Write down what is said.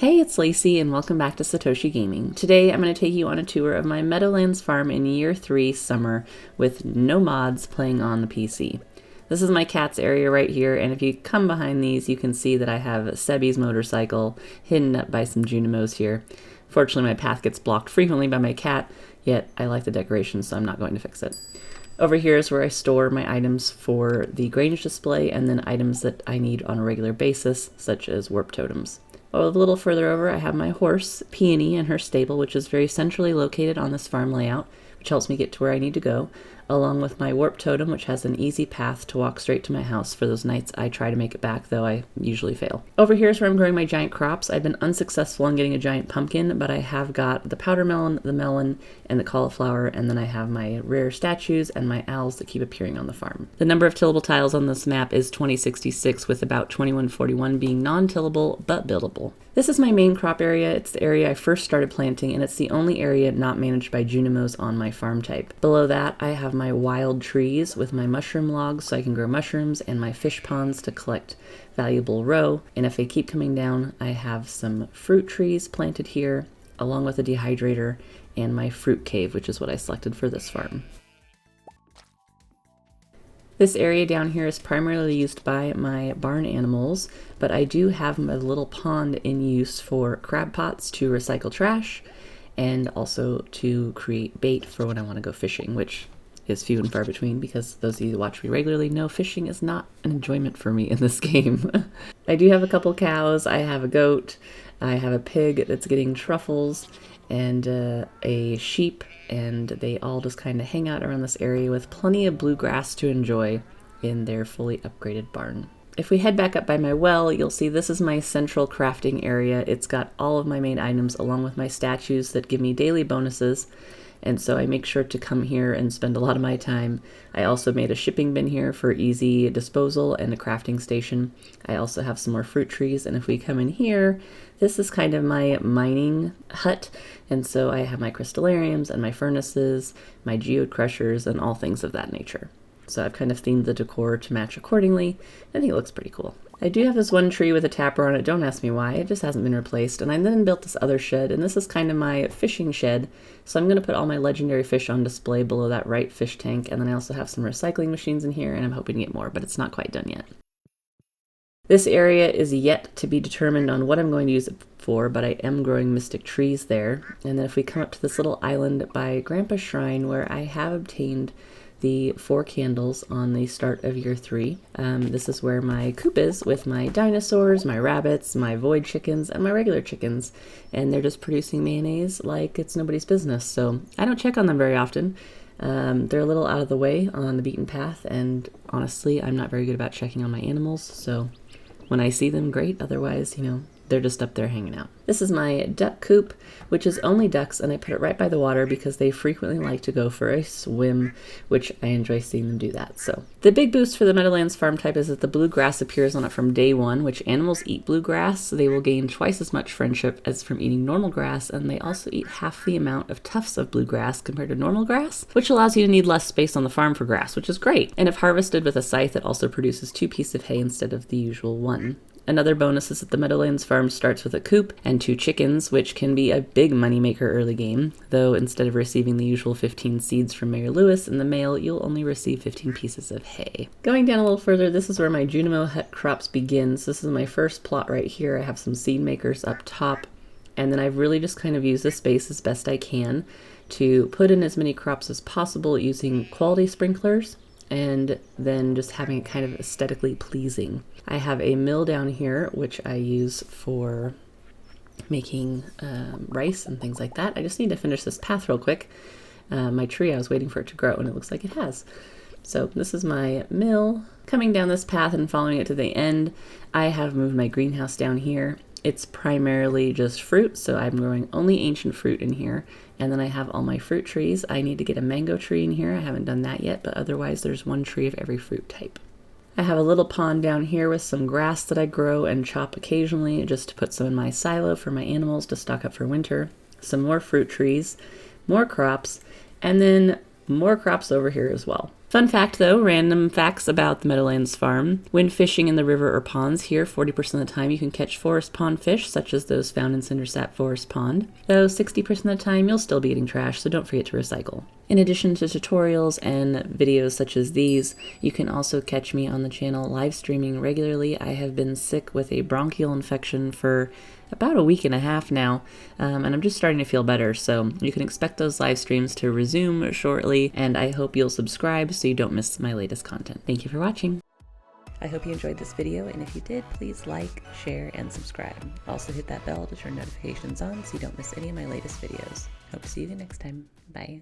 Hey, it's Lacey and welcome back to Satoshi Gaming. Today I'm going to take you on a tour of my Meadowlands Farm in Year 3 summer with no mods playing on the PC. This is my cat's area right here, and if you come behind these you can see that I have Sebi's motorcycle hidden up by some Junimos here. Fortunately my path gets blocked frequently by my cat, yet I like the decoration so I'm not going to fix it. Over here is where I store my items for the Grange display and then items that I need on a regular basis, such as warp totems. A little further over, I have my horse, Peony, in her stable, which is very centrally located on this farm layout, which helps me get to where I need to go, along with my warp totem, which has an easy path to walk straight to my house for those nights I try to make it back, though I usually fail. Over here is where I'm growing my giant crops. I've been unsuccessful in getting a giant pumpkin, but I have got the powder melon, and the cauliflower, and then I have my rare statues and my owls that keep appearing on the farm. The number of tillable tiles on this map is 2066, with about 2141 being non-tillable but buildable. This is my main crop area. It's the area I first started planting, and it's the only area not managed by Junimos on my farm type. Below that, I have my wild trees with my mushroom logs so I can grow mushrooms, and my fish ponds to collect valuable roe. And if they keep coming down, I have some fruit trees planted here, along with a dehydrator and my fruit cave, which is what I selected for this farm. This area down here is primarily used by my barn animals, but I do have a little pond in use for crab pots to recycle trash and also to create bait for when I want to go fishing, which is few and far between because those of you who watch me regularly know fishing is not an enjoyment for me in this game. I do have a couple cows, I have a goat, I have a pig that's getting truffles, and a sheep, and they all just kind of hang out around this area with plenty of bluegrass to enjoy in their fully upgraded barn. If we head back up by my well, you'll see this is my central crafting area. It's got all of my main items along with my statues that give me daily bonuses, and so I make sure to come here and spend a lot of my time. I also made a shipping bin here for easy disposal and a crafting station. I also have some more fruit trees, and if we come in here, this is kind of my mining hut, and so I have my crystallariums and my furnaces, my geode crushers, and all things of that nature. So I've kind of themed the decor to match accordingly. I think it looks pretty cool. I do have this one tree with a tapper on it, don't ask me why, it just hasn't been replaced, and I then built this other shed, and this is kind of my fishing shed, so I'm going to put all my legendary fish on display below that right fish tank, and then I also have some recycling machines in here, and I'm hoping to get more, but it's not quite done yet. This area is yet to be determined on what I'm going to use it for, but I am growing mystic trees there, and then if we come up to this little island by Grandpa's Shrine where I have obtained the 4 candles on the start of Year 3. This is where my coop is with my dinosaurs, my rabbits, my void chickens, and my regular chickens. And they're just producing mayonnaise like it's nobody's business. So I don't check on them very often. They're a little out of the way on the beaten path, and honestly, I'm not very good about checking on my animals. So when I see them, great. Otherwise, they're just up there hanging out. This is my duck coop, which is only ducks, and I put it right by the water because they frequently like to go for a swim, which I enjoy seeing them do that. So the big boost for the Meadowlands Farm type is that the bluegrass appears on it from day 1, which animals eat bluegrass. So they will gain twice as much friendship as from eating normal grass, and they also eat half the amount of tufts of bluegrass compared to normal grass, which allows you to need less space on the farm for grass, which is great. And if harvested with a scythe, it also produces 2 pieces of hay instead of the usual 1. Another bonus is that the Meadowlands Farm starts with a coop and 2 chickens, which can be a big moneymaker early game, though instead of receiving the usual 15 seeds from Mayor Lewis in the mail, you'll only receive 15 pieces of hay. Going down a little further, this is where my Junimo hut crops begin. So this is my first plot right here. I have some seed makers up top, and then I've really just kind of used this space as best I can to put in as many crops as possible using quality sprinklers, and then just having it kind of aesthetically pleasing. I have a mill down here, which I use for making rice and things like that. I just need to finish this path real quick. My tree, I was waiting for it to grow, and it looks like it has. So this is my mill. Coming down this path and following it to the end, I have moved my greenhouse down here. It's primarily just fruit, so I'm growing only ancient fruit in here. And then I have all my fruit trees. I need to get a mango tree in here. I haven't done that yet, but otherwise there's 1 tree of every fruit type. I have a little pond down here with some grass that I grow and chop occasionally just to put some in my silo for my animals to stock up for winter. Some more fruit trees, more crops, and then more crops over here as well. Fun fact though, random facts about the Meadowlands Farm. When fishing in the river or ponds here, 40% of the time you can catch forest pond fish, such as those found in Cindersap Forest Pond. Though 60% of the time you'll still be eating trash, so don't forget to recycle. In addition to tutorials and videos such as these, you can also catch me on the channel live streaming regularly. I have been sick with a bronchial infection for about a week and a half now, and I'm just starting to feel better, so you can expect those live streams to resume shortly, and I hope you'll subscribe so you don't miss my latest content. Thank you for watching. I hope you enjoyed this video, and if you did, please like, share, and subscribe. Also hit that bell to turn notifications on so you don't miss any of my latest videos. Hope to see you again next time. Bye.